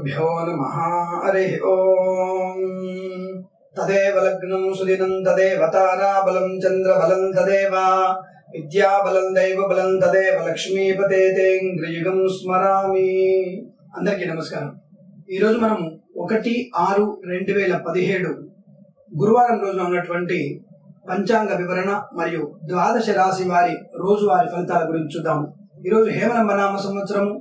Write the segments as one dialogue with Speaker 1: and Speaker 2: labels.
Speaker 1: श्रीगुरुभ्यो नमः। हरिः ओम्। तदेव लग्नं सुदिनं तदेव ताराबलं चन्द्रबलं तदेव विद्याबलं दैवबलं तदेव लक्ष्मीपते तेन्द्रियुगं स्मरामि। అందరికీ నమస్కారం। ఈ రోజు మనం 1/6/2017 గురువారం రోజున ఉన్నటువంటి పంచాంగ వివరణ మరియు ద్వాదశ రాశి వారి రోజువారీ ఫలితాల గురించి చూద్దాం। ఈ రోజు హేమలంబ నామ సంవత్సరము,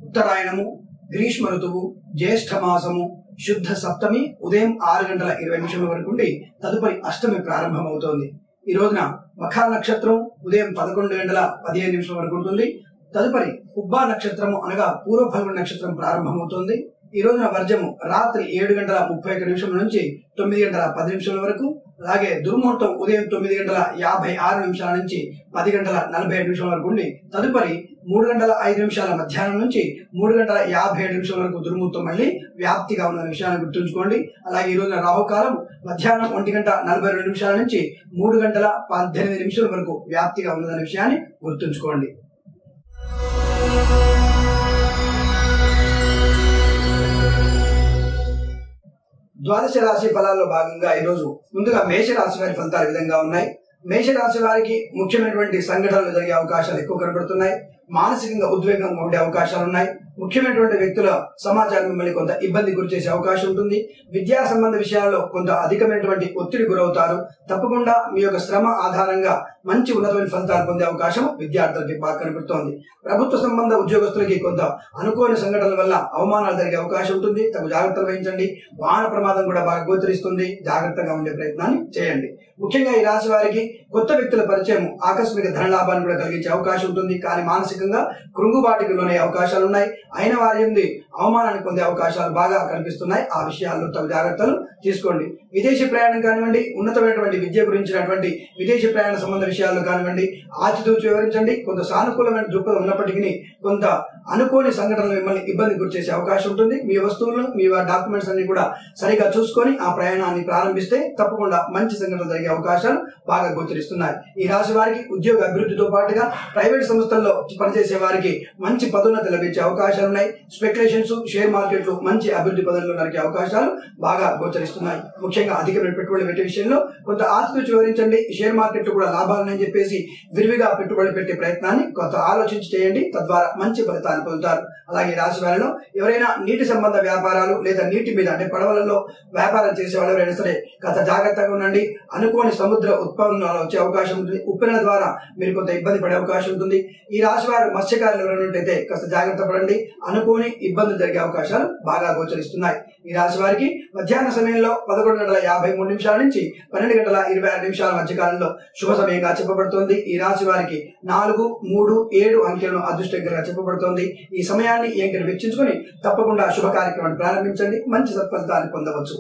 Speaker 1: ఉత్తరాయణము, గ్రీష్మ ఋతువు, జ్యేష్ఠ మాసము, శుద్ధ సప్తమి ఉదయం 6:20 వరకు ఉండి తదుపరి అష్టమి ప్రారంభమవుతోంది। ఈ రోజున మఖా నక్షత్రం ఉదయం 11:15 వరకు ఉంటుంది। తదుపరి ఉబ్బా నక్షత్రము అనగా పూర్వ ఫల్గుణ నక్షత్రం ప్రారంభమవుతోంది। ఈ రోజున వర్జము రాత్రి 7:31 నుంచి 9:10 వరకు, అలాగే దుర్ముహూర్తం ఉదయం 9:56 నుంచి 10:47 వరకు ఉండి తదుపరి 3:05 మధ్యాహ్నం నుంచి 3:57 వరకు దుర్ముహూర్తం మళ్ళీ వ్యాప్తిగా ఉన్న విషయాన్ని గుర్తుంచుకోండి। అలాగే ఈ రోజున రాహుకాలం మధ్యాహ్నం 1:42 నుంచి 3:18 వరకు వ్యాప్తిగా ఉన్నదనే విషయాన్ని గుర్తుంచుకోండి। ద్వాదశ రాశి ఫలాల్లో భాగంగా ఈ రోజు ముందుగా మేషరాశి వారి ఫలితాలు విధంగా ఉన్నాయి। మేషరాశి వారికి ముఖ్యమైనటువంటి సంఘటనలు జరిగే అవకాశాలు ఎక్కువ కనబడుతున్నాయి। మానసికంగా ఉద్వేగంగా ఉండే అవకాశాలు ఉన్నాయి। ముఖ్యమైనటువంటి వ్యక్తుల సమాచారం మిమ్మల్ని కొంత ఇబ్బంది గురి చేసే అవకాశం ఉంటుంది। విద్యా సంబంధ విషయాల్లో కొంత అధికమైనటువంటి ఒత్తిడి గురవుతారు। తప్పకుండా మీ యొక్క శ్రమ ఆధారంగా మంచి ఉన్నతమైన ఫలితాలు పొందే అవకాశం విద్యార్థులకి బాగా కనబడుతోంది। ప్రభుత్వ సంబంధ ఉద్యోగస్తులకి కొంత అనుకోని సంఘటనల వల్ల అవమానాలు జరిగే అవకాశం ఉంటుంది। తగు జాగ్రత్తలు వహించండి। వాహన ప్రమాదం కూడా బాగా గోచరిస్తుంది। జాగ్రత్తగా ఉండే ప్రయత్నాన్ని చేయండి। ముఖ్యంగా ఈ రాశి వారికి కొత్త వ్యక్తుల పరిచయం ఆకస్మిక ధన లాభాన్ని కూడా కలిగించే అవకాశం ఉంటుంది। కానీ మానసికంగా కృంగుబాటుకు లోనే అవకాశాలు ఉన్నాయి। అయిన వారి నుండి అవమానాన్ని పొందే అవకాశాలు బాగా కనిపిస్తున్నాయి। ఆ విషయాల్లో తగు జాగ్రత్తలు తీసుకోండి। విదేశీ ప్రయాణం కానివ్వండి, ఉన్నతమైనటువంటి విద్య గురించినటువంటి విదేశీ ప్రయాణ సంబంధ విషయాల్లో కానివ్వండి ఆచితూచి వివరించండి। కొంత సానుకూలమైన దృక్పథం ఉన్నప్పటికీ కొంత అనుకోని సంఘటనలు మిమ్మల్ని ఇబ్బంది గురి చేసే అవకాశం ఉంటుంది। మీ వస్తువులను, మీ డాక్యుమెంట్స్ అన్ని కూడా సరిగా చూసుకొని ఆ ప్రయాణాన్ని ప్రారంభిస్తే తప్పకుండా మంచి సంఘటనలు జరిగే అవకాశాలు బాగా గోచరిస్తున్నాయి। ఈ రాశి వారికి ఉద్యోగ అభివృద్ధితో పాటుగా ప్రైవేట్ సంస్థల్లో పనిచేసే వారికి మంచి పదోన్నతి లభించే అవకాశాలు ఉన్నాయి। స్పెక్యులేషన్స్, షేర్ మార్కెట్లు మంచి అభివృద్ధి పదంలో నరికే అవకాశాలు బాగా గోచరిస్తున్నాయి। ముఖ్యంగా అధికమైన పెట్టుబడులు పెట్టే విషయంలో కొంత ఆచితూచి వివరించండి। షేర్ మార్కెట్ కూడా లాభాలని చెప్పేసి విరివిగా పెట్టుబడి పెట్టే ప్రయత్నాన్ని కొంత ఆలోచించి చేయండి। తద్వారా మంచి ఫలితాన్ని పొందుతారు। అలాగే రాశి వారిలో ఎవరైనా నీటి సంబంధ వ్యాపారాలు లేదా నీటి మీద అంటే పడవలలో వ్యాపారం చేసే వాళ్ళు ఎవరైనా సరే కాస్త జాగ్రత్తగా ఉండండి। అనుకోని సముద్ర ఉత్పన్నాలు వచ్చే అవకాశం ఉంటుంది। ఉప్పెనల ద్వారా మీరు కొంత ఇబ్బంది పడే అవకాశం ఉంటుంది। ఈ రాశి వారు మత్స్యకారులు ఎవరైనా ఉంటే కాస్త జాగ్రత్త పడండి। అనుకోని ఇబ్బందులు జరిగే అవకాశాలు బాగా గోచరిస్తున్నాయి। ఈ రాశి వారికి మధ్యాహ్న సమయంలో 11:53 నుంచి 12:26 మధ్య కాలంలో శుభ సమయంగా చెప్పబడుతోంది। ఈ రాశి వారికి 4, 3, 7 అంకెలను అదృష్టంగా చెప్పబడుతోంది। ఈ సమయాన్ని ఈ అంకెను వెచ్చించుకొని తప్పకుండా శుభ కార్యక్రమాన్ని ప్రారంభించండి। మంచి సత్ఫలితాన్ని పొందవచ్చు।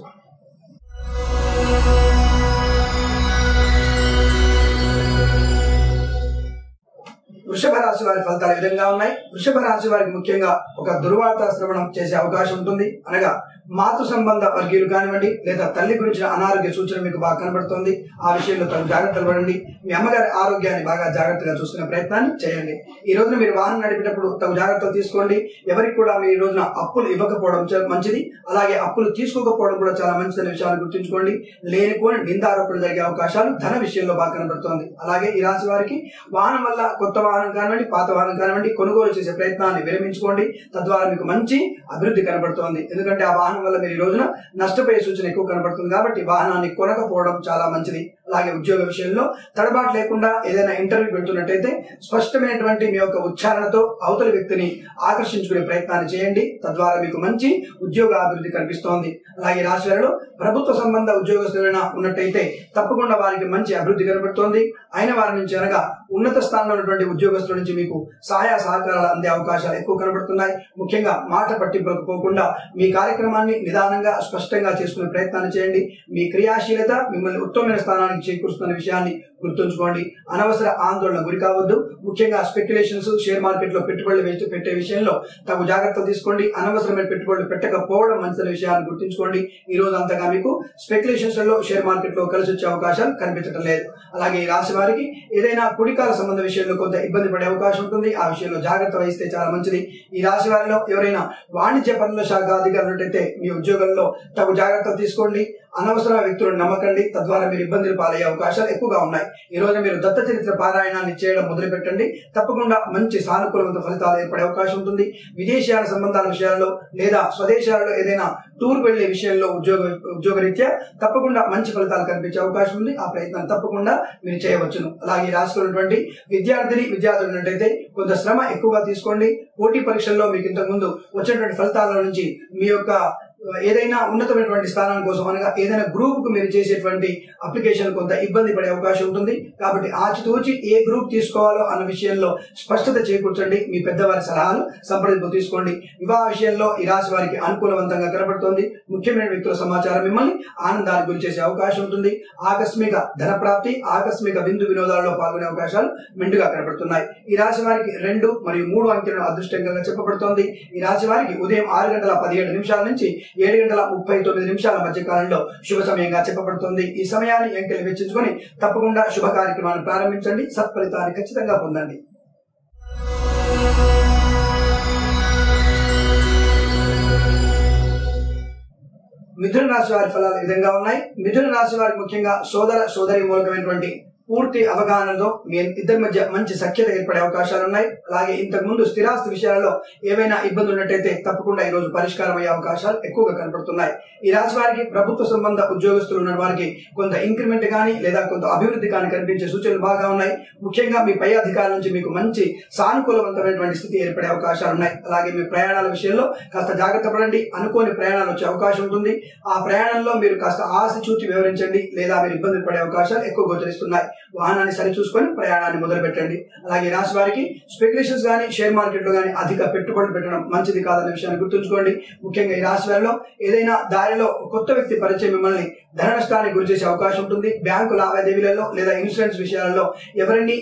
Speaker 1: వృషభ రాశి వారి ఫలితాలు ఈ విధంగా ఉన్నాయి। వృషభ రాశి వారికి ముఖ్యంగా ఒక దుర్వార్త శ్రవణం చేసే అవకాశం ఉంటుంది। అనగా మాతృ సంబంధ వర్గీయులు కానివ్వండి లేదా తల్లి గురించిన అనారోగ్య సూచన మీకు బాగా కనబడుతుంది। ఆ విషయంలో తగు జాగ్రత్తలు పడండి। మీ అమ్మగారి ఆరోగ్యాన్ని బాగా జాగ్రత్తగా చూసుకునే ప్రయత్నాన్ని చేయండి। ఈ రోజున మీరు వాహనం నడిపేటప్పుడు తగు జాగ్రత్తలు తీసుకోండి। ఎవరికి కూడా మీ రోజున అప్పులు ఇవ్వకపోవడం మంచిది, అలాగే అప్పులు తీసుకోకపోవడం కూడా చాలా మంచిదనే విషయాన్ని గుర్తుంచుకోండి। లేనిపోని నిందారోపణలు జరిగే అవకాశాలు ధన విషయంలో బాగా కనబడుతోంది। అలాగే ఈ రాశి వారికి వాహనం వల్ల కొత్త వాహనం కానివ్వండి, పాత వాహనం కానివ్వండి కొనుగోలు చేసే ప్రయత్నాన్ని విరమించుకోండి। తద్వారా మీకు మంచి అభివృద్ధి కనబడుతోంది। ఎందుకంటే ఆ వాహనం వల్ల మీరు ఈ రోజున నష్టపోయే సూచన ఎక్కువ కనబడుతుంది కాబట్టి వాహనాన్ని కొనకపోవడం చాలా మంచిది। అలాగే ఉద్యోగ విషయంలో తడబాటు లేకుండా ఏదైనా ఇంటర్వ్యూ పెడుతున్నట్టయితే స్పష్టమైనటువంటి మీ యొక్క ఉచ్చారణతో అవతలి వ్యక్తిని ఆకర్షించుకునే ప్రయత్నాన్ని చేయండి। తద్వారా మీకు మంచి ఉద్యోగ అభివృద్ధి కనిపిస్తోంది। అలాగే రాశి వారిలో ప్రభుత్వ సంబంధ ఉద్యోగస్తులైనా ఉన్నట్టయితే తప్పకుండా వారికి మంచి అభివృద్ధి కనబడుతోంది। అయిన వారి నుంచి అనగా ఉన్నత స్థానంలో ఉన్నటువంటి ఉద్యోగస్తుల నుంచి మీకు సహాయ సహకారాలు అందే అవకాశాలు ఎక్కువ కనబడుతున్నాయి। ముఖ్యంగా మాట పట్టింపులకు పోకుండా మీ కార్యక్రమాన్ని నిదానంగా స్పష్టంగా చేసుకునే ప్రయత్నాన్ని చేయండి। మీ క్రియాశీలత మిమ్మల్ని ఉత్తమమైన స్థానానికి చేకూరుస్తున్న విషయాన్ని గుర్తుంచుకోండి. అనవసర ఆందోళన గురి కావద్దు. ముఖ్యంగా స్పెక్యులేషన్స్, షేర్ మార్కెట్ లో పెట్టుబడులు పెట్టే విషయంలో తగు జాగ్రత్తలు తీసుకోండి. అనవసరమైన పెట్టుబడులు పెట్టకపోవడం మంచి విషయాన్ని గుర్తుంచుకోండి. ఈ రోజు అంతగా మీకు స్పెక్యులేషన్స్ లో, షేర్ మార్కెట్ లో కలిసి వచ్చే అవకాశాలు కనిపించడం లేదు. అలాగే ఈ రాశి వారికి ఏదైనా కుడికాల సంబంధ విషయంలో కొంత ఇబ్బంది పడే అవకాశం ఉంటుంది. ఆ విషయంలో జాగ్రత్త వహిస్తే చాలా మంచిది. ఈ రాశి వారిలో ఎవరైనా వాణిజ్య పనుల శాఖ అధికారులు ఉన్నట్టయితే మీ ఉద్యోగంలో తగు జాగ్రత్తలు తీసుకోండి. అనవసర వ్యక్తులను నమ్మకండి. తద్వారా మీరు ఇబ్బందులు పాలయ్యే అవకాశాలు ఎక్కువగా ఉన్నాయి. ఈ రోజు మీరు దత్త చరిత్ర పారాయణాన్ని చేయడం మొదలు పెట్టండి. తప్పకుండా మంచి సానుకూలమైన ఫలితాలు ఏర్పడే అవకాశం ఉంటుంది. విదేశీయాల సంబంధాల విషయాల్లో లేదా స్వదేశాలలో ఏదైనా టూర్ వెళ్లే విషయంలో ఉద్యోగరీత్యా తప్పకుండా మంచి ఫలితాలు కనిపించే అవకాశం ఉంది. ఆ ప్రయత్నాన్ని తప్పకుండా మీరు చేయవచ్చును. అలాగే రాష్ట్రంలో ఉన్నటువంటి విద్యార్థులు ఉన్నట్టయితే కొంత శ్రమ ఎక్కువగా తీసుకోండి. పోటీ పరీక్షల్లో మీకు ఇంతకు ముందు వచ్చినటువంటి ఫలితాల నుంచి మీ యొక్క ఏదైనా ఉన్నతమైనటువంటి స్థానం కోసం అనగా ఏదైనా గ్రూప్ కు మీరు చేసేటువంటి అప్లికేషన్ కొంత ఇబ్బంది పడే అవకాశం ఉంటుంది. కాబట్టి ఆచితూచి ఏ గ్రూప్ తీసుకోవాలో అన్న విషయంలో స్పష్టత చేకూర్చండి. మీ పెద్దవారి సలహాలు సంప్రదింపు తీసుకోండి. వివాహ విషయంలో ఈ రాశి వారికి అనుకూలవంతంగా కనబడుతోంది. ముఖ్యమైన వ్యక్తుల సమాచారం మిమ్మల్ని ఆనందానికి గురి చేసే అవకాశం ఉంటుంది. ఆకస్మిక ధన ప్రాప్తి, ఆకస్మిక విందు వినోదాలలో పాల్గొనే అవకాశాలు మెండుగా కనబడుతున్నాయి. ఈ రాశి వారికి 2 మరియు 3 అంకెలను అదృష్టంగా చెప్పబడుతోంది. ఈ రాశి వారికి ఉదయం 6:17 నుంచి 7:39 మధ్య కాలంలో శుభ సమయంగా చెప్పబడుతుంది. ఈ సమయాన్ని ఎంకెలు వెచ్చించుకొని తప్పకుండా శుభ కార్యక్రమాన్ని ప్రారంభించండి. సత్ఫలితాన్ని ఖచ్చితంగా పొందండి. మిథున రాశి వారి ఫలాలు ఈ విధంగా ఉన్నాయి. మిథున రాశి వారికి ముఖ్యంగా సోదర సోదరి మూలకమైనటువంటి పూర్తి అవగాహనతో మీ ఇద్దరి మధ్య మంచి సఖ్యత ఏర్పడే అవకాశాలు ఉన్నాయి. అలాగే ఇంతకు ముందు స్థిరాస్తి విషయాలలో ఏవైనా ఇబ్బందులు ఉన్నట్టయితే తప్పకుండా ఈ రోజు పరిష్కారం అయ్యే అవకాశాలు ఎక్కువగా కనపడుతున్నాయి. ఈ రాశి వారికి ప్రభుత్వ సంబంధ ఉద్యోగస్తులు ఉన్న వారికి కొంత ఇంక్రిమెంట్ కానీ లేదా కొంత అభివృద్ధి కానీ కనిపించే సూచనలు బాగా ఉన్నాయి. ముఖ్యంగా మీ పై అధికారుల నుంచి మీకు మంచి సానుకూలవంతమైనటువంటి స్థితి ఏర్పడే అవకాశాలు ఉన్నాయి. అలాగే మీ ప్రయాణాల విషయంలో కాస్త జాగ్రత్త పడండి. అనుకోని ప్రయాణాలు వచ్చే అవకాశం ఉంటుంది. ఆ ప్రయాణంలో మీరు కాస్త ఆశచూచి వివరించండి లేదా మీరు ఇబ్బందులు పడే అవకాశాలు ఎక్కువ గోచరిస్తున్నాయి. వాహనాన్ని సరిచూసుకొని ప్రయాణాన్ని మొదలు పెట్టండి. అలాగే రాశి వారికి స్పెక్యులేషన్స్ గానీ, షేర్ మార్కెట్ లో గానీ అధిక పెట్టుబడులు పెట్టడం మంచిది కాదన్న విషయాన్ని గుర్తుంచుకోండి. ముఖ్యంగా ఈ రాశి వారిలో ఏదైనా దారిలో కొత్త వ్యక్తి పరిచయం మిమ్మల్ని ధన నష్టానికి గురి చేసే అవకాశం ఉంటుంది. బ్యాంకు లావాదేవీలలో లేదా ఇన్సూరెన్స్ విషయాలలో ఎవరిని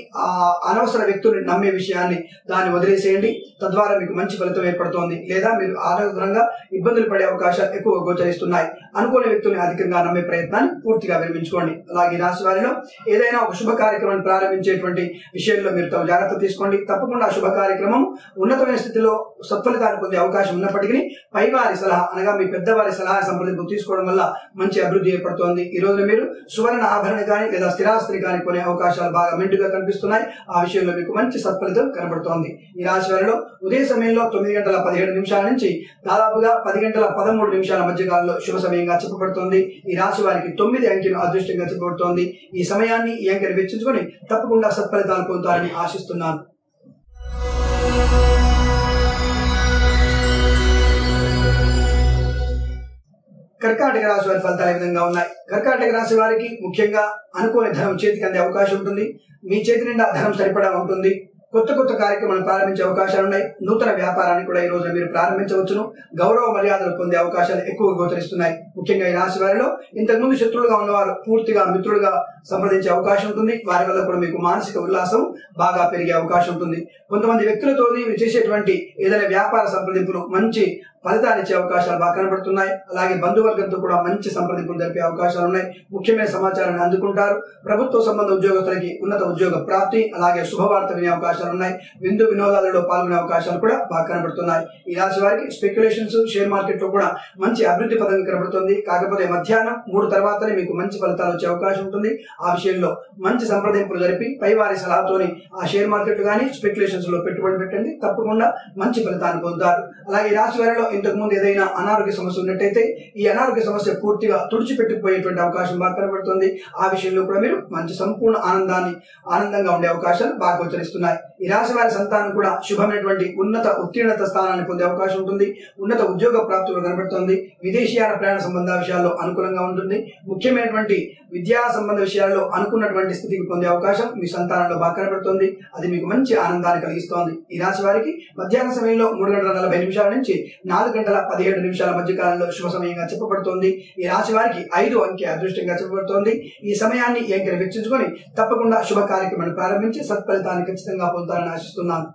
Speaker 1: అనవసర వ్యక్తుల్ని నమ్మే విషయాన్ని దాన్ని వదిలేసేయండి. తద్వారా మీకు మంచి ఫలితం ఏర్పడుతోంది. లేదా మీరు ఆరోగ్యపరంగా ఇబ్బందులు పడే అవకాశాలు ఎక్కువ గోచరిస్తున్నాయి. అనుకోని వ్యక్తుల్ని అధికంగా నమ్మే ప్రయత్నాన్ని పూర్తిగా విరమించుకోండి. అలాగే రాశి వారిలో ఏదైనా ఒక శుభ కార్యక్రమాన్ని ప్రారంభించేటువంటి విషయంలో మీరు తమ జాగ్రత్త తీసుకోండి. తప్పకుండా శుభ కార్యక్రమం ఉన్నతమైన స్థితిలో సత్ఫలితాన్ని పొందే అవకాశం ఉన్నప్పటికీ పైవారి సలహా అనగా మీ పెద్దవారి సలహా సంప్రదింపు తీసుకోవడం వల్ల మంచి అభివృద్ధి ఏర్పడుతోంది. ఈ రోజు మీరు సువర్ణ ఆభరణ కానీ లేదా స్థిరాస్తిని కానీ కొనే అవకాశాలు బాగా మెండుగా కనిపిస్తున్నాయి. ఆ విషయంలో మీకు మంచి సత్ఫలితం కనబడుతోంది. ఈ రాశి వారిలో ఉదయ సమయంలో 9:17 నుంచి దాదాపుగా 10:13 మధ్య కాలంలో శుభ సమయంగా చెప్పబడుతోంది. ఈ రాశి వారికి 9 అంకెను అదృష్టంగా చెప్పబడుతోంది. ఈ సమయాన్ని ఈ అంకెను వెచ్చించుకొని తప్పకుండా సత్ఫలితాలు పొందుతారని ఆశిస్తున్నాను. కర్కాటక రాశి వారి ఫలితాలు ఏ విధంగా ఉన్నాయి? కర్కాటక రాశి వారికి ముఖ్యంగా అనుకోని ధనం చేతికి అందే అవకాశం ఉంటుంది. మీ చేతి నిండా ధనం సరిపడా ఉంటుంది. కొత్త కార్యక్రమాలను ప్రారంభించే అవకాశాలు ఉన్నాయి. నూతన వ్యాపారాన్ని కూడా ఈ రోజు మీరు ప్రారంభించవచ్చును. గౌరవ మర్యాదలు పొందే అవకాశాలు ఎక్కువగా గోచరిస్తున్నాయి. ముఖ్యంగా ఈ రాశి వారిలో ఇంతకుముందు శత్రువులుగా ఉన్నవారు పూర్తిగా మిత్రులుగా సంప్రదించే అవకాశం ఉంటుంది. వారి వల్ల కూడా మీకు మానసిక ఉల్లాసం బాగా పెరిగే అవకాశం ఉంటుంది. కొంతమంది వ్యక్తులతో మీరు చేసేటువంటి ఏదైనా వ్యాపార సంప్రదింపులు మంచి ఫలితాలు ఇచ్చే అవకాశాలు బాగా కనబడుతున్నాయి. అలాగే బంధువర్గంతో కూడా మంచి సంప్రదింపులు జరిపే అవకాశాలు ఉన్నాయి. ముఖ్యమైన సమాచారాన్ని అందుకుంటారు. ప్రభుత్వ సంబంధ ఉద్యోగస్తులకి ఉన్నత ఉద్యోగ ప్రాప్తి అలాగే శుభవార్త వినే అవకాశాలు ఉన్నాయి. విందు వినోదాలలో పాల్గొనే అవకాశాలు కూడా బాగా కనబడుతున్నాయి. ఈ రాశి వారికి స్పెక్యులేషన్స్, షేర్ మార్కెట్ లో కూడా మంచి అభివృద్ధి పదంగా కనబడుతుంది. కాకపోతే మధ్యాహ్నం 3 తర్వాతనే మీకు మంచి ఫలితాలు వచ్చే అవకాశం ఉంటుంది. ఆ విషయంలో మంచి సంప్రదింపులు జరిపి పైవారి సలహాతోని ఆ షేర్ మార్కెట్ గానీ స్పెక్యులేషన్స్ లో పెట్టుబడి పెట్టండి. తప్పకుండా మంచి ఫలితాన్ని పొందుతారు. అలాగే ఈ రాశి వారిలో ఇంతకు ముందు ఏదైనా అనారోగ్య సమస్య ఉన్నట్టయితే ఈ అనారోగ్య సమస్య పూర్తిగా తుడిచిపెట్టిపోయేటువంటి అవకాశం బాగా కనబడుతుంది. ఆ విషయంలో కూడా మీరు మంచి సంపూర్ణ ఆనందంగా ఉండే అవకాశాలు బాగా గోచరిస్తున్నాయి. ఈ ఈ రాశి వారి సంతానం కూడా శుభమైనటువంటి ఉన్నత ఉత్తీర్ణత స్థానాన్ని పొందే అవకాశం ఉంటుంది. ఉన్నత ఉద్యోగ ప్రాప్తులు కనబడుతోంది. విదేశీయాన ప్రయాణ సంబంధ విషయాల్లో అనుకూలంగా ఉంటుంది. ముఖ్యమైనటువంటి విద్యా సంబంధ విషయాల్లో అనుకున్నటువంటి స్థితికి పొందే అవకాశం మీ సంతానంలో బాగా కనబడుతుంది. అది మీకు మంచి ఆనందాన్ని కలిగిస్తోంది. ఈ రాశి వారికి మధ్యాహ్న సమయంలో 3:40 నుంచి 4:17 మధ్య కాలంలో శుభ సమయంగా చెప్పబడుతోంది. ఈ రాశి వారికి 5 అంకె అదృష్టంగా చెప్పబడుతోంది. ఈ సమయాన్ని ఈ అంకెను వెచ్చించుకొని తప్పకుండా శుభ కార్యక్రమాన్ని ప్రారంభించి సత్ఫలితాన్ని ఖచ్చితంగా పొందుతారని ఆశిస్తున్నాను.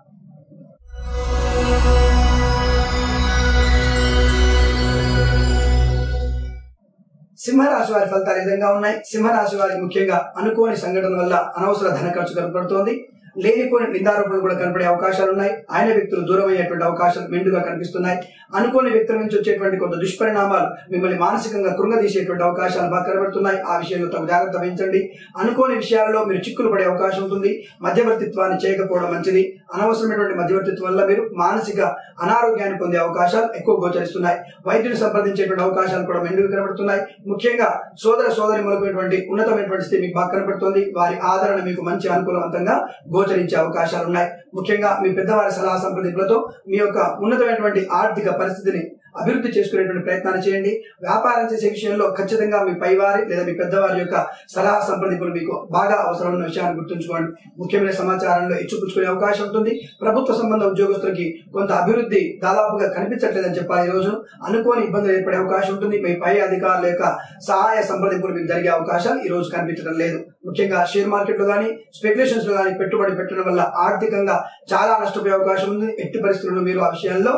Speaker 1: సింహరాశి వారి ఫలితాలు ఈ విధంగా ఉన్నాయి. సింహరాశి వారికి ముఖ్యంగా అనుకోని సంఘటన వల్ల అనవసర ధన ఖర్చు కనబడుతోంది. లేనిపోని నిందారోపణలు కూడా కనపడే అవకాశాలు ఉన్నాయి. ఆయన వ్యక్తులు దూరం అయ్యేటువంటి అవకాశాలు మెండుగా కనిపిస్తున్నాయి. అనుకోని వ్యక్తుల నుంచి వచ్చేటువంటి కొంత దుష్పరిణామాలు మిమ్మల్ని మానసికంగా కృంగదీసేటువంటి అవకాశాలు బాగా కనబడుతున్నాయి. ఆ విషయంలో తగు జాగ్రత్త వహించండి. అనుకోని విషయాల్లో మీరు చిక్కులు పడే అవకాశం ఉంటుంది. మధ్యవర్తిత్వాన్ని చేయకపోవడం మంచిది. అనవసరమైనటువంటి మధ్యవర్తిత్వం వల్ల మీరు మానసిక అనారోగ్యాన్ని పొందే అవకాశాలు ఎక్కువ గోచరిస్తున్నాయి. వైద్యులు సంప్రదించేటువంటి అవకాశాలు కూడా మెండుగా కనబడుతున్నాయి. ముఖ్యంగా సోదర సోదరి మూలమైనటువంటి ఉన్నతమైనటువంటి స్థితి మీకు బాగా కనబడుతుంది. వారి ఆదరణ మీకు మంచి అనుకూలవంతంగా గోచరించే అవకాశాలు ఉన్నాయి. ముఖ్యంగా మీ పెద్దవారి సలహా సంప్రదింపులతో మీ యొక్క ఉన్నతమైనటువంటి ఆర్థిక పరిస్థితిని అభివృద్ధి చేసుకునేటువంటి ప్రయత్నాలు చేయండి. వ్యాపారం చేసే విషయంలో ఖచ్చితంగా మీ పైవారి లేదా మీ పెద్దవారి యొక్క సలహా సంప్రదింపులు మీకు బాగా అవసరమైన విషయాన్ని గుర్తుంచుకోండి. ముఖ్యమైన సమాచారంలో ఇచ్చిపుచ్చుకునే అవకాశం ఉంటుంది. ప్రభుత్వ సంబంధ ఉద్యోగస్తులకి కొంత అభివృద్ధి దాదాపుగా కనిపించట్లేదని చెప్పాలి. ఈ రోజు అనుకోని ఇబ్బందులు ఏర్పడే అవకాశం ఉంటుంది. మీ పై అధికారుల యొక్క సహాయ సంప్రదింపులు మీకు జరిగే అవకాశాలు ఈ రోజు కనిపించడం లేదు. ముఖ్యంగా షేర్ మార్కెట్ లో కానీ స్పెక్యులేషన్స్ లో కానీ పెట్టుబడి పెట్టడం వల్ల ఆర్థికంగా చాలా నష్టపోయే అవకాశం ఉంది. ఎట్టి పరిస్థితుల్లో మీరు ఆ విషయాల్లో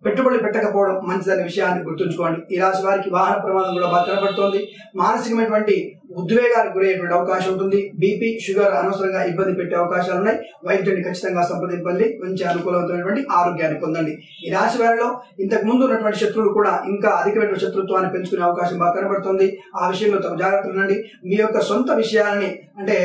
Speaker 1: పెట్టుబడులు పెట్టకపోవడం మంచిదనే విషయాన్ని గుర్తుంచుకోండి. ఈ రాశి వారికి వాహన ప్రమాదం కూడా బాగా కనబడుతోంది. మానసికమైనటువంటి ఉద్వేగానికి గురయ్యేటువంటి అవకాశం ఉంటుంది. బీపీ, షుగర్ అనవసరంగా ఇబ్బంది పెట్టే అవకాశాలు ఉన్నాయి. వైద్యుడిని ఖచ్చితంగా సంప్రదింపండి. మంచి అనుకూలమైనటువంటి ఆరోగ్యాన్ని పొందండి. ఈ రాశి వారిలో ఇంతకు ముందు ఉన్నటువంటి శత్రువులు కూడా ఇంకా అధికమైన శత్రుత్వాన్ని పెంచుకునే అవకాశం బాగా కనబడుతుంది. ఆ విషయంలో తమ జాగ్రత్తలు ఉండండి. మీ యొక్క సొంత విషయాలని అంటే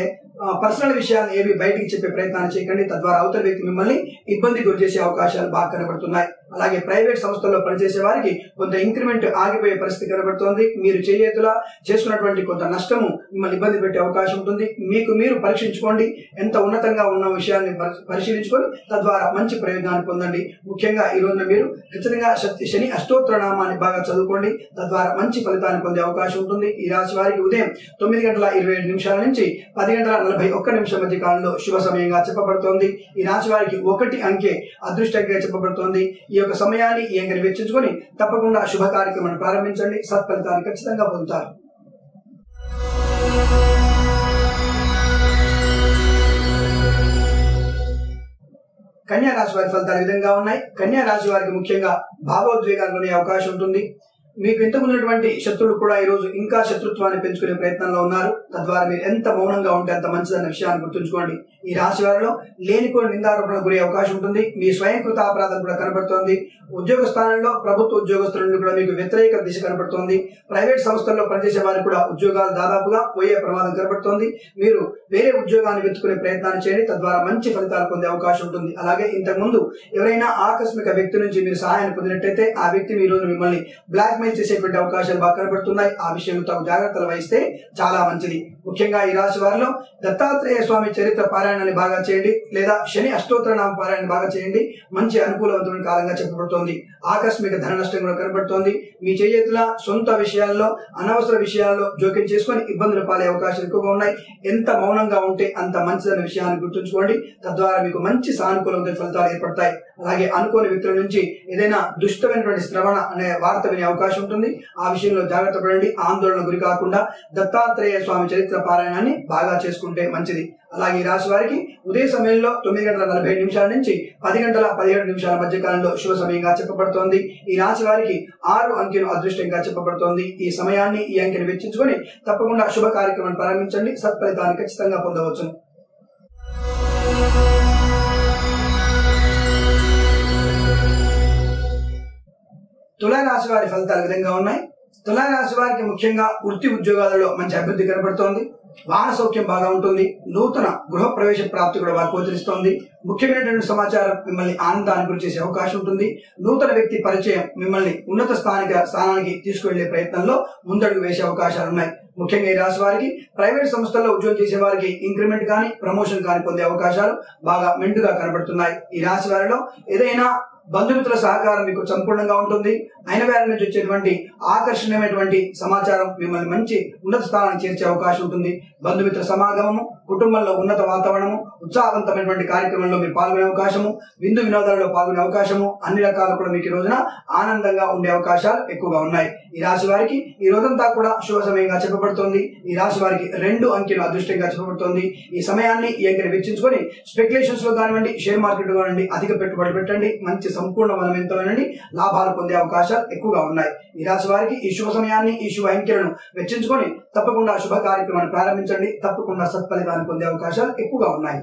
Speaker 1: పర్సనల్ విషయాలను ఏవి బయటికి చెప్పే ప్రయత్నాన్ని చేయకండి. తద్వారా అవతల వ్యక్తి మిమ్మల్ని ఇబ్బంది గురి చేసే అవకాశాలు బాగా కనబడుతున్నాయి. అలాగే ప్రైవేట్ సంస్థల్లో పనిచేసే వారికి కొంత ఇంక్రిమెంట్ ఆగిపోయే పరిస్థితి కనబడుతోంది. మీరు చేతులా చేసుకున్నటువంటి కొంత నష్టము మిమ్మల్ని ఇబ్బంది పెట్టే అవకాశం ఉంటుంది. మీకు మీరు పరీక్షించుకోండి. ఎంత ఉన్నతంగా ఉన్న విషయాన్ని పరిశీలించుకొని తద్వారా మంచి ప్రయోజనాన్ని పొందండి. ముఖ్యంగా ఈ రోజున మీరు ఖచ్చితంగా శని అష్టోత్తర నామాన్ని బాగా చదువుకోండి. తద్వారా మంచి ఫలితాన్ని పొందే అవకాశం ఉంటుంది. ఈ రాశి వారికి ఉదయం 9:27 నుంచి 10:41 మధ్య కాలంలో శుభ సమయంగా చెప్పబడుతోంది. ఈ రాశి వారికి 1 అంకె అదృష్టంగా చెప్పబడుతోంది. ఈ యొక్క సమయాన్ని ఈ అంకెని వెచ్చించుకొని తప్పకుండా శుభ కార్యక్రమాన్ని ప్రారంభించండి. సత్ఫలితాన్ని ఖచ్చితంగా పొందుతారు. కన్యా రాశి వారి ఫలితాలు ఈ విధంగా ఉన్నాయి. కన్యా రాశి వారికి ముఖ్యంగా భావోద్వేగాలు కొనే అవకాశం ఉంటుంది. మీకు ఇంతకుమున్నటువంటి శత్రువులు కూడా ఈ రోజు ఇంకా శత్రుత్వాన్ని పెంచుకునే ప్రయత్నంలో ఉన్నారు. తద్వారా మీరు ఎంత మౌనంగా ఉంటే అంత మంచిదన్న విషయాన్ని గుర్తుంచుకోండి. ఈ రాశి వారిలో లేనిపోయిన నిందారోపణకు గురే అవకాశం ఉంటుంది. మీ స్వయంకృత అపరాధం కూడా కనబడుతోంది. ఉద్యోగ స్థానంలో ప్రభుత్వ ఉద్యోగస్తుల నుండి కూడా మీకు వ్యతిరేక దిశ కనబడుతోంది. ప్రైవేట్ సంస్థల్లో పనిచేసే వారికి కూడా ఉద్యోగాలు దాదాపుగా పోయే ప్రమాదం కనబడుతోంది. మీరు వేరే ఉద్యోగాన్ని వెతుకునే ప్రయత్నాన్ని చేయండి. తద్వారా మంచి ఫలితాలు పొందే అవకాశం ఉంటుంది. అలాగే ఇంతకుముందు ఎవరైనా ఆకస్మిక వ్యక్తి నుంచి మీరు సహాయాన్ని పొందినట్టయితే ఆ వ్యక్తి ఈ రోజు మిమ్మల్ని బ్లాక్ మెయిల్ చేసేటువంటి అవకాశాలు బాగా కనబడుతున్నాయి. ఆ విషయంలో తగు జాగ్రత్తలు వహిస్తే చాలా మంచిది. ముఖ్యంగా ఈ రాశి వారిలో దత్తాత్రేయ స్వామి చరిత్ర పారాయణాన్ని బాగా చేయండి. లేదా శని అష్టోత్తర నామ పారాయణ బాగా చేయండి. మంచి అనుకూలవంతమైన కాలంగా చెప్పబడుతోంది. ఆకస్మిక ధన నష్టం కూడా కనబడుతోంది. మీ చేతుల సొంత విషయాల్లో అనవసర విషయాల్లో జోక్యం చేసుకుని ఇబ్బందులు పాలే అవకాశాలు ఎక్కువగా ఉన్నాయి. ఎంత మౌనంగా ఉంటే అంత మంచిదన్న విషయాన్ని గుర్తుంచుకోండి. తద్వారా మీకు మంచి సానుకూలమైన ఫలితాలు ఏర్పడతాయి. అలాగే అనుకోని వ్యక్తుల నుంచి ఏదైనా దుష్టమైనటువంటి శ్రవణ అనే వార్త వినే అవకాశం ఉంటుంది. ఆ విషయంలో జాగ్రత్త పడండి. ఆందోళన గురి కాకుండా దత్తాత్రేయ స్వామి చరిత్ర పారాయణాన్ని బాగా చేసుకుంటే మంచిది. అలాగే ఈ రాశి వారికి ఉదయ సమయంలో 9:47 నుంచి 10:17 మధ్య కాలంలో శుభ సమయంగా చెప్పబడుతోంది. ఈ రాశి వారికి 6 అంకెను అదృష్టంగా చెప్పబడుతోంది. ఈ సమయాన్ని ఈ అంకెను వెచ్చించుకొని తప్పకుండా శుభ కార్యక్రమాన్ని ప్రారంభించండి. సత్ఫలితాన్ని ఖచ్చితంగా పొందవచ్చు. తులారాశి వారి ఫలితాలు విధంగా ఉన్నాయి. తులారాశి వారికి ముఖ్యంగా వృత్తి ఉద్యోగాలలో మంచి అభివృద్ధి కనబడుతోంది. వాహన సౌఖ్యం బాగా ఉంటుంది. నూతన గృహ ప్రవేశ ప్రాప్తి కూడా బాగా గోచరిస్తోంది. ముఖ్యమైనటువంటి సమాచారం మిమ్మల్ని ఆనందానికి గురి చేసే అవకాశం ఉంటుంది. నూతన వ్యక్తి పరిచయం మిమ్మల్ని ఉన్నత స్థానానికి తీసుకువెళ్లే ప్రయత్నంలో ముందడుగు వేసే అవకాశాలు ఉన్నాయి. ముఖ్యంగా ఈ రాశి వారికి ప్రైవేట్ సంస్థల్లో ఉద్యోగం చేసే వారికి ఇంక్రిమెంట్ కానీ ప్రమోషన్ కానీ పొందే అవకాశాలు బాగా మెండుగా కనబడుతున్నాయి. ఈ రాశి వారిలో ఏదైనా బంధుమిత్రుల సహకారం మీకు సంపూర్ణంగా ఉంటుంది. అయిన వేళ నుంచి వచ్చేటువంటి ఆకర్షణీయమైనటువంటి సమాచారం మిమ్మల్ని మంచి ఉన్నత స్థానానికి చేర్చే అవకాశం ఉంటుంది. బంధుమిత్ర సమాగమము, కుటుంబంలో ఉన్నత వాతావరణము, ఉత్సాహవంతమైనటువంటి కార్యక్రమంలో మీరు పాల్గొనే అవకాశము, విందు వినోదాలలో పాల్గొనే అవకాశము, అన్ని రకాలు కూడా మీకు ఈ రోజున ఆనందంగా ఉండే అవకాశాలు ఎక్కువగా ఉన్నాయి. ఈ రాశి వారికి ఈ రోజంతా కూడా శుభ సమయంగా చెప్పబడుతోంది. ఈ రాశి వారికి 2 అంకెలు అదృష్టంగా చెప్పబడుతోంది. ఈ సమయాన్ని ఈ అంకెను వెచ్చించుకొని స్పెక్యులేషన్స్ లో కానివ్వండి, షేర్ మార్కెట్ కానివ్వండి అధిక పెట్టుబడులు పెట్టండి. మంచి సంపూర్ణ బలవంతమైనటువంటి లాభాలు పొందే అవకాశాలు ఎక్కువగా ఉన్నాయి. ఈ రాశి వారికి ఈ శుభ సమయాన్ని, ఈ శుభ అంకెలను వెచ్చించుకొని తప్పకుండా శుభ కార్యక్రమాన్ని ప్రారంభించండి. తప్పకుండా సత్ఫలితాన్ని పొందే అవకాశాలు ఎక్కువగా ఉన్నాయి.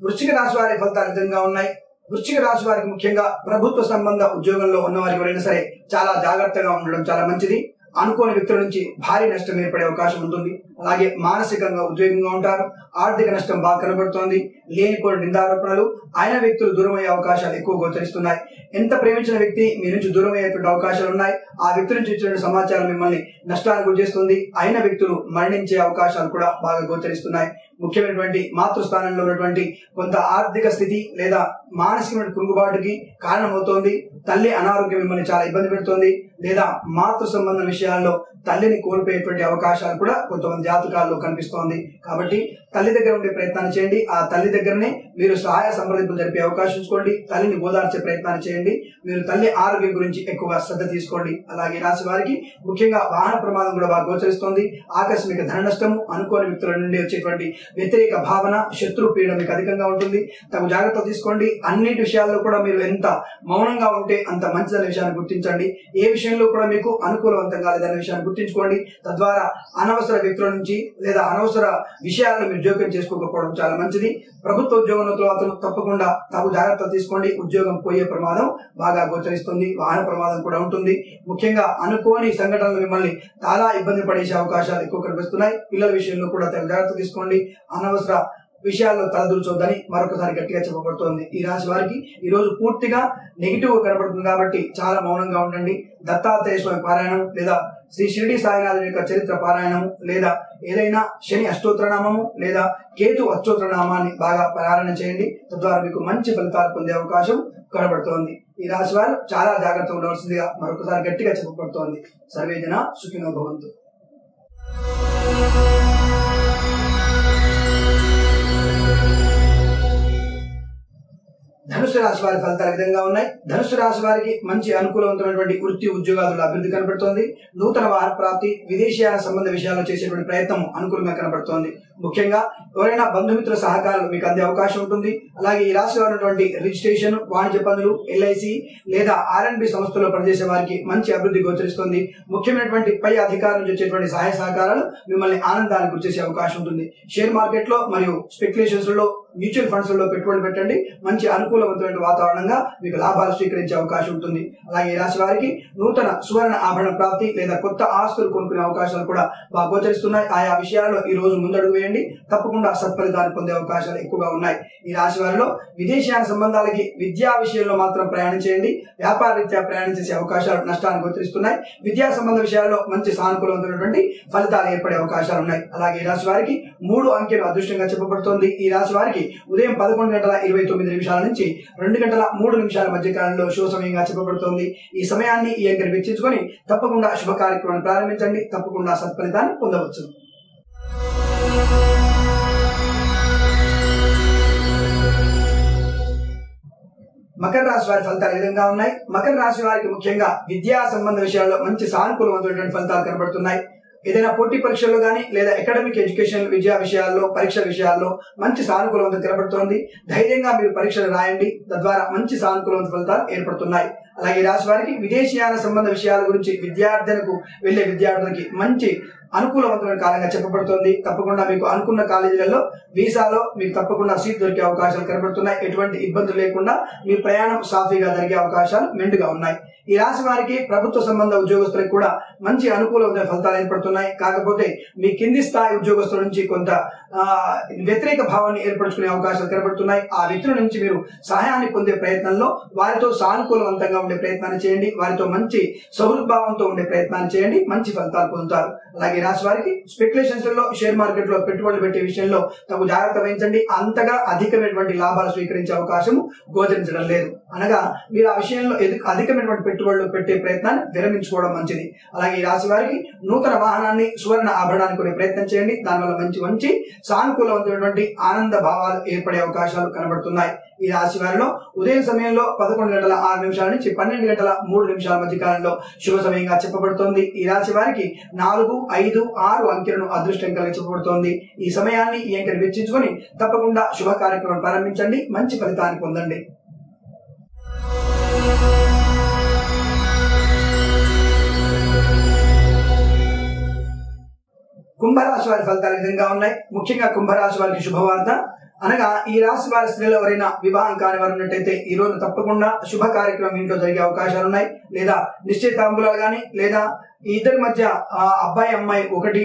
Speaker 1: వృశ్చిక రాశి వారి ఫలితాలు విధంగా ఉన్నాయి. వృశ్చిక రాశి వారికి ముఖ్యంగా ప్రభుత్వ సంబంధ ఉద్యోగంలో ఉన్న వారికి ఎవరైనా సరే చాలా జాగ్రత్తగా ఉండడం చాలా మంచిది. అనుకోని వ్యక్తుల నుంచి భారీ నష్టం ఏర్పడే అవకాశం ఉంటుంది. అలాగే మానసికంగా ఉద్వేగంగా ఉంటారు. ఆర్థిక నష్టం బాగా కనబడుతోంది. లేనిపోయిన నిందారోపణలు, అయిన వ్యక్తులు దూరం అయ్యే అవకాశాలు ఎక్కువ గోచరిస్తున్నాయి. ఎంత ప్రేమించిన వ్యక్తి మీ నుంచి దూరం అయ్యేటువంటి అవకాశాలు ఉన్నాయి. ఆ వ్యక్తి నుంచి ఇచ్చిన సమాచారం మిమ్మల్ని నష్టానికి గురి చేస్తుంది. అయిన వ్యక్తులు మరణించే అవకాశాలు కూడా బాగా గోచరిస్తున్నాయి. ముఖ్యమైనటువంటి మాతృస్థానంలో ఉన్నటువంటి కొంత ఆర్థిక స్థితి లేదా మానసికమైన కుంగుబాటుకి కారణమవుతోంది. తల్లి అనారోగ్యం మిమ్మల్ని చాలా ఇబ్బంది పెడుతోంది. లేదా మాతృ సంబంధ విషయాల్లో తల్లిని కోల్పోయేటువంటి అవకాశాలు కూడా కొంతమంది జాతకాల్లో కనిపిస్తోంది. కాబట్టి తల్లి దగ్గర ఉండే ప్రయత్నాన్ని చేయండి. ఆ తల్లి దగ్గరనే మీరు సహాయ సంప్రదింపులు జరిపే అవకాశం చూసుకోండి. తల్లిని ఓదార్చే ప్రయత్నాన్ని చేయండి. మీరు తల్లి ఆరోగ్యం గురించి ఎక్కువగా శ్రద్ధ తీసుకోండి. అలాగే రాశి వారికి ముఖ్యంగా వాహన ప్రమాదం కూడా బాగా గోచరిస్తోంది. ఆకస్మిక ధన నష్టము, అనుకోని వ్యక్తుల నుండి వచ్చేటువంటి వ్యతిరేక భావన, శత్రు పీడ మీకు అధికంగా ఉంటుంది. తగు జాగ్రత్త తీసుకోండి. అన్నిటి విషయాల్లో కూడా మీరు ఎంత మౌనంగా ఉంటే అంత మంచిదనే విషయాన్ని గుర్తించండి. ఏ విషయంలో కూడా మీకు అనుకూలవంతంగా లేదనే విషయాన్ని గుర్తించుకోండి. తద్వారా అనవసర వ్యక్తుల నుంచి లేదా అనవసర విషయాలను మీరు జోక్యం చేసుకోకపోవడం చాలా మంచిది. ప్రభుత్వ ఉద్యోగంలో అతను తప్పకుండా తగు జాగ్రత్త తీసుకోండి. ఉద్యోగం పోయే ప్రమాదం బాగా గోచరిస్తుంది. వాహన ప్రమాదం కూడా ఉంటుంది. ముఖ్యంగా అనుకోని సంఘటనలు మిమ్మల్ని చాలా ఇబ్బంది పడేసే అవకాశాలు ఎక్కువ కనిపిస్తున్నాయి. పిల్లల విషయంలో కూడా తగు జాగ్రత్త తీసుకోండి. అనవసర విషయాల్లో తలదూర్చొద్దని మరొకసారి గట్టిగా చెప్పబడుతోంది. ఈ రాశి వారికి ఈ రోజు పూర్తిగా నెగిటివ్ కనబడుతుంది కాబట్టి చాలా మౌనంగా ఉండండి. దత్తాత్రేయ స్వామి పారాయణం లేదా శ్రీ షిరిడి సాయినాథుని యొక్క చరిత్ర పారాయణము లేదా ఏదైనా శని అష్టోత్తరనామము లేదా కేతు అష్టోత్తరనామాన్ని బాగా పారాయణ చేయండి. తద్వారా మీకు మంచి ఫలితాలు పొందే అవకాశం కనబడుతోంది. ఈ రాశి వారు చాలా జాగ్రత్తగా ఉండవలసిందిగా మరొకసారి గట్టిగా చెప్పబడుతోంది. సర్వే జన సుఖినో భవంతు. ధనుసు రాశి వారి ఫలితాలు విధంగా ఉన్నాయి. ధనుసు రాశి వారికి మంచి అనుకూలవంతమైనటువంటి వృత్తి ఉద్యోగాదుల అభివృద్ధి కనబడుతోంది. నూతన వాహన ప్రాప్తి, విదేశీయాల సంబంధ విషయాల్లో చేసేటువంటి ప్రయత్నం అనుకూలంగా కనబడుతోంది. ముఖ్యంగా ఎవరైనా బంధుమిత్రుల సహకారం మీకు అందే అవకాశం ఉంటుంది. అలాగే ఈ రాశి వారి రిజిస్ట్రేషన్, వాణిజ్య పనులు, ఎల్ఐసి లేదా R&B సంస్థలో పనిచేసే వారికి మంచి అభివృద్ధి గోచరిస్తుంది. ముఖ్యమైనటువంటి పై అధికారుల నుంచి వచ్చేటువంటి సహాయ సహకారాలు మిమ్మల్ని ఆనందానికి గురిచేసే అవకాశం ఉంటుంది. షేర్ మార్కెట్ లో మరియు స్పెక్యులేషన్స్ లో, మ్యూచువల్ ఫండ్స్ లో పెట్టుబడి పెట్టండి. మంచి అనుకూలవంతమైన వాతావరణంగా మీకు లాభాలు స్వీకరించే అవకాశం ఉంటుంది. అలాగే ఈ రాశి వారికి నూతన సువర్ణ ఆభరణ ప్రాప్తి లేదా కొత్త ఆస్తులు కొనుక్కునే అవకాశాలు కూడా బాగా గోచరిస్తున్నాయి. ఆయా విషయాల్లో ఈ రోజు ముందడుగు వేయండి. తప్పకుండా సత్ఫలితాన్ని పొందే అవకాశాలు ఎక్కువగా ఉన్నాయి. ఈ రాశి వారిలో విదేశీయాల సంబంధాలకి, విద్యా విషయంలో మాత్రం ప్రయాణం చేయండి. వ్యాపార రీత్యా ప్రయాణం చేసే అవకాశాలు నష్టాన్ని గోచరిస్తున్నాయి. విద్యా సంబంధ విషయాల్లో మంచి సానుకూలమైనటువంటి ఫలితాలు ఏర్పడే అవకాశాలు ఉన్నాయి. అలాగే ఈ రాశి వారికి 3 అంకెలు అదృష్టంగా చెప్పబడుతోంది. ఈ రాశి వారికి ఉదయం 11:29 నుంచి 2:03 మధ్య కాలంలో శుభ సమయంగా చెప్పబడుతోంది. ఈ సమయాన్ని ఈ అంకెను వెచ్చించుకొని తప్పకుండా శుభ కార్యక్రమాన్ని ప్రారంభించండి. తప్పకుండా సత్ఫలితాన్ని పొందవచ్చు. మకర రాశి వారి ఫలితాలు ఈ విధంగా ఉన్నాయి. మకర రాశి వారికి ముఖ్యంగా విద్యా సంబంధ విషయాల్లో మంచి సానుకూలమైనటువంటి ఫలితాలు కనబడుతున్నాయి. ఏదైనా పోటీ పరీక్షల్లో గానీ లేదా అకాడమిక్ ఎడ్యుకేషన్ విద్యా విషయాల్లో, పరీక్షల విషయాల్లో మంచి సానుకూలత కనబడుతోంది. ధైర్యంగా మీరు పరీక్షలు రాయండి. తద్వారా మంచి సానుకూలత ఫలితాలు ఏర్పడుతున్నాయి. అలాగే రాశి వారికి విదేశీయాల సంబంధ విషయాల గురించి వెళ్లే విద్యార్థులకి మంచి అనుకూలవంతమైన కాలంగా చెప్పబడుతుంది. తప్పకుండా మీకు అనుకున్న కాలేజీలలో వీసాలో మీకు తప్పకుండా సీట్ దొరికే అవకాశాలు కనబడుతున్నాయి. ఎటువంటి ఇబ్బందులు లేకుండా మీ ప్రయాణం సాఫీగా జరిగే అవకాశాలు మెండుగా ఉన్నాయి. ఈ రాశి వారికి ప్రభుత్వ సంబంధ ఉద్యోగస్తులకు కూడా మంచి అనుకూలమైన ఫలితాలు ఏర్పడుతున్నాయి. కాకపోతే మీ కింది స్థాయి ఉద్యోగస్తుల నుంచి కొంత వ్యతిరేక భావాన్ని ఏర్పరచుకునే అవకాశాలు కనబడుతున్నాయి. ఆ వ్యక్తుల నుంచి మీరు సహాయాన్ని పొందే ప్రయత్నంలో వారితో సానుకూలవంతంగా ఉండే ప్రయత్నాన్ని చేయండి. వారితో మంచి సౌహృద్భావంతో ఉండే ప్రయత్నాన్ని చేయండి. మంచి ఫలితాలు పొందుతారు. అలాగే రాశి వారికి స్పెక్యులేషన్స్ లో షేర్ మార్కెట్ లో పెట్టుబడులు పెట్టే విషయంలో తగు జాగ్రత్త వహించండి. అంతగా అధికమైనటువంటి లాభాలు స్వీకరించే అవకాశం గోచరించడం లేదు. అనగా మీరు ఆ విషయంలో అధికమైనటువంటి పెట్టుబడులు పెట్టే ప్రయత్నాన్ని విరమించుకోవడం మంచిది. అలాగే ఈ రాశి వారికి నూతన వాహనాన్ని సువర్ణ ఆభరణాన్ని కొనే ప్రయత్నం చేయండి. దానివల్ల మంచి మంచి సానుకూలమైనటువంటి ఆనంద భావాలు ఏర్పడే అవకాశాలు కనబడుతున్నాయి. ఈ రాశి వారిలో ఉదయం సమయంలో 11:06 నుంచి 12:03 మధ్య కాలంలో శుభ సమయంగా చెప్పబడుతోంది. ఈ రాశి వారికి 4, 5, 6 అంకెలను అదృష్టం కలిగి చెప్పబడుతోంది. ఈ సమయాన్ని ఈ అంకెను వెచ్చించుకొని తప్పకుండా శుభ కార్యక్రమం ప్రారంభించండి. మంచి ఫలితాన్ని పొందండి. కుంభరాశి వారి ఫలితాలు విధంగా ఉన్నాయి. ముఖ్యంగా కుంభరాశి వారికి శుభవార్త అనగా ఈ రాశి వారి స్త్రీలు ఎవరైనా వివాహం కాని వారు ఉన్నట్టయితే ఈ రోజు తప్పకుండా శుభ కార్యక్రమం ఇంట్లో జరిగే అవకాశాలు ఉన్నాయి. లేదా నిశ్చయితాంబులాలు గాని లేదా ఈ ఇద్దరి మధ్య అబ్బాయి అమ్మాయి ఒకటి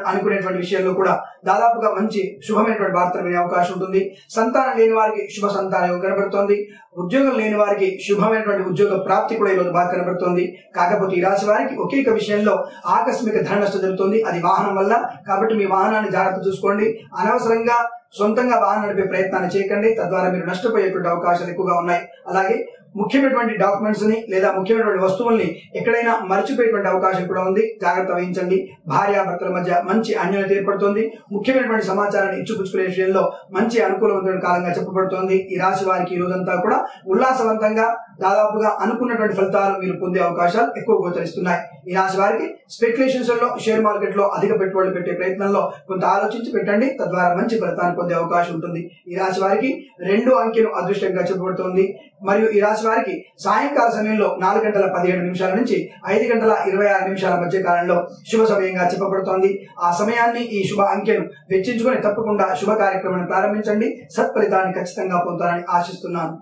Speaker 1: అనుకునేటువంటి విషయాల్లో కూడా దాదాపుగా మంచి శుభమైనటువంటి వార్తలు వినే అవకాశం ఉంటుంది. సంతానం లేని వారికి శుభ సంతానం కనబడుతోంది. ఉద్యోగం లేని వారికి శుభమైనటువంటి ఉద్యోగ ప్రాప్తి కూడా ఈ రోజు బాగా కనబడుతోంది. కాకపోతే ఈ రాశి వారికి ఒకే విషయంలో ఆకస్మిక ధన నష్టం జరుగుతుంది. అది వాహనం వల్ల. కాబట్టి మీ వాహనాన్ని జాగ్రత్త చూసుకోండి. అనవసరంగా సొంతంగా వాహనం నడిపే ప్రయత్నాన్ని చేయకండి. తద్వారా మీరు నష్టపోయేటువంటి అవకాశాలు ఎక్కువగా ఉన్నాయి. అలాగే ముఖ్యమైనటువంటి డాక్యుమెంట్స్ ని లేదా ముఖ్యమైనటువంటి వస్తువుల్ని ఎక్కడైనా మర్చిపోయేటువంటి అవకాశం కూడా ఉంది. జాగ్రత్త వహించండి. భార్యాభర్తల మధ్య మంచి అన్యోన్యత ఏర్పడుతుంది. ముఖ్యమైనటువంటి సమాచారాన్ని ఇచ్చిపుచ్చుకునే విషయంలో మంచి అనుకూలవంతమైన కాలంగా చెప్పబడుతోంది. ఈ రాశి వారికి ఈ రోజంతా కూడా ఉల్లాసవంతంగా దాదాపుగా అనుకున్నటువంటి ఫలితాలు మీరు పొందే అవకాశాలు ఎక్కువ గోచరిస్తున్నాయి. ఈ రాశి వారికి స్పెక్యులేషన్స్ లో షేర్ మార్కెట్ లో అధిక పెట్టుబడులు పెట్టే ప్రయత్నంలో కొంత ఆలోచించి పెట్టండి. తద్వారా మంచి ఫలితాన్ని పొందే అవకాశం ఉంటుంది. ఈ రాశి వారికి 2 అంకెను అదృష్టంగా చెప్పబడుతోంది. మరియు ఈ రాశి వారికి సాయంకాల సమయంలో 4:17 నుంచి 5:26 మధ్య కాలంలో శుభ సమయంగా చెప్పబడుతోంది. ఆ సమయాన్ని ఈ శుభ అంకెను వెచ్చించుకొని తప్పకుండా శుభ కార్యక్రమాన్ని ప్రారంభించండి. సత్ఫలితాన్ని ఖచ్చితంగా పొందుతారని ఆశిస్తున్నాను.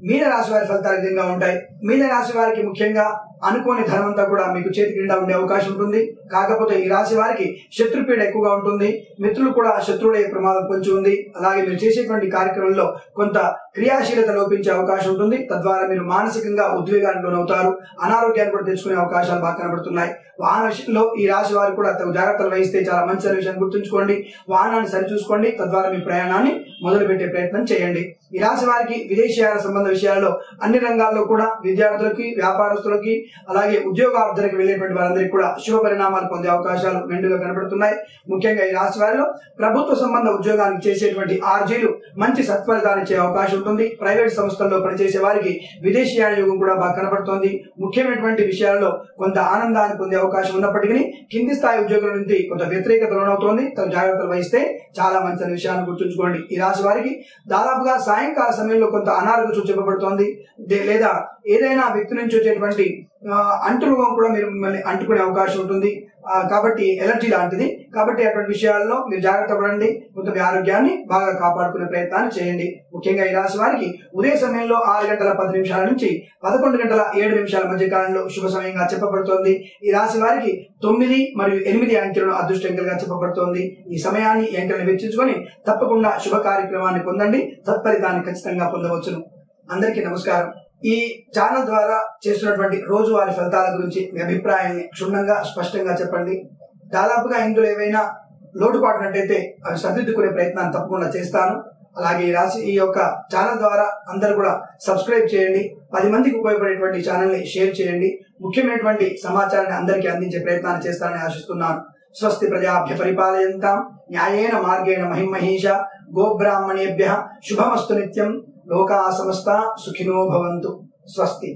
Speaker 1: మీన రాశి వారి ఫలితాలు విధంగా ఉంటాయి. మీన రాశి వారికి ముఖ్యంగా అనుకోని ధనమంతా కూడా మీకు చేతికి నిండా ఉండే అవకాశం ఉంటుంది. కాకపోతే ఈ రాశి వారికి శత్రుపీడ ఎక్కువగా ఉంటుంది. మిత్రులు కూడా శత్రువులయ్యే ప్రమాదం కొంచెం ఉంది. అలాగే మీరు చేసేటువంటి కార్యక్రమంలో కొంత క్రియాశీలత లోపించే అవకాశం ఉంటుంది. తద్వారా మీరు మానసికంగా ఉద్వేగానికి లోనవుతారు. అనారోగ్యాన్ని కూడా తెచ్చుకునే అవకాశాలు బాగా కనబడుతున్నాయి. వాహన విషయంలో ఈ రాశి వారు కూడా తగు జాగ్రత్తలు వహిస్తే చాలా మంచి విషయాన్ని గుర్తుంచుకోండి. వాహనాన్ని సరిచూసుకోండి. తద్వారా మీ ప్రయాణాన్ని మొదలు పెట్టే ప్రయత్నం చేయండి. ఈ రాశి వారికి విదేశీయాల సంబంధ విషయాల్లో అన్ని రంగాల్లో కూడా విద్యార్థులకి, వ్యాపారస్తులకి, అలాగే ఉద్యోగార్థులకు వెళ్లేటువంటి వారందరికీ కూడా శుభ పరిణామాలు పొందే అవకాశాలు మెండుగా కనబడుతున్నాయి. ముఖ్యంగా ఈ రాశి వారిలో ప్రభుత్వ సంబంధ ఉద్యోగానికి చేసేటువంటి ఆర్జీలు మంచి సత్ఫలితాన్ని ఇచ్చే అవకాశం ఉంటుంది. ప్రైవేట్ సంస్థల్లో పనిచేసే వారికి విదేశీయాన యోగం కూడా బాగా కనబడుతోంది. ముఖ్యమైనటువంటి విషయాల్లో కొంత ఆనందాన్ని పొందే అవకాశం ఉన్నప్పటికీ కింది స్థాయి ఉద్యోగుల నుంచి కొంత వ్యతిరేకత లోనవుతోంది. తమ జాగ్రత్తలు వహిస్తే చాలా మంచి విషయాన్ని గుర్తుంచుకోండి. ఈ రాశి వారికి దాదాపుగా సాయంకాల సమయంలో కొంత అనారోగ్య సూచించబడుతోంది. లేదా ఏదైనా వ్యక్తి నుంచి వచ్చేటువంటి అంటురోగం కూడా మీరు మిమ్మల్ని అంటుకునే అవకాశం ఉంటుంది. కాబట్టి ఎలర్జీ లాంటిది. కాబట్టి అటువంటి విషయాల్లో మీరు జాగ్రత్త పడండి. కొంత మీ ఆరోగ్యాన్ని బాగా కాపాడుకునే ప్రయత్నాన్ని చేయండి. ముఖ్యంగా ఈ రాశి వారికి ఉదయ సమయంలో 6:10 నుంచి 11:07 మధ్య కాలంలో శుభ సమయంగా చెప్పబడుతోంది. ఈ రాశి వారికి 9 మరియు 8 అంకెలను అదృష్టంగా చెప్పబడుతోంది. ఈ సమయాన్ని ఈ అంకెలను వెచ్చించుకొని తప్పకుండా శుభ కార్యక్రమాన్ని పొందండి. సత్ఫలితాన్ని ఖచ్చితంగా పొందవచ్చును. అందరికీ నమస్కారం. ఈ ఛానల్ ద్వారా చేస్తున్నటువంటి రోజువారీ ఫలితాల గురించి మీ అభిప్రాయాన్ని క్షుణ్ణంగా స్పష్టంగా చెప్పండి. దాదాపుగా ఇందులో ఏవైనా లోటుపాటునట్టయితే అవి సరిదిద్దుకునే ప్రయత్నాన్ని తప్పకుండా చేస్తాను. అలాగే ఈ యొక్క ఛానల్ ద్వారా అందరూ కూడా సబ్స్క్రైబ్ చేయండి. 10 మందికి ఉపయోగపడేటువంటి ఛానల్ ని షేర్ చేయండి. ముఖ్యమైనటువంటి సమాచారాన్ని అందరికీ అందించే ప్రయత్నాన్ని చేస్తానని ఆశిస్తున్నాను. స్వస్తి ప్రజాభ్య పరిపాలయంతాం న్యాయేన మార్గేణ మహిమహీష గోబ్రాహ్మణేభ్యః శుభమస్తు నిత్యం. లోకా సమస్తా సుఖినో భవంతు. స్వస్తి.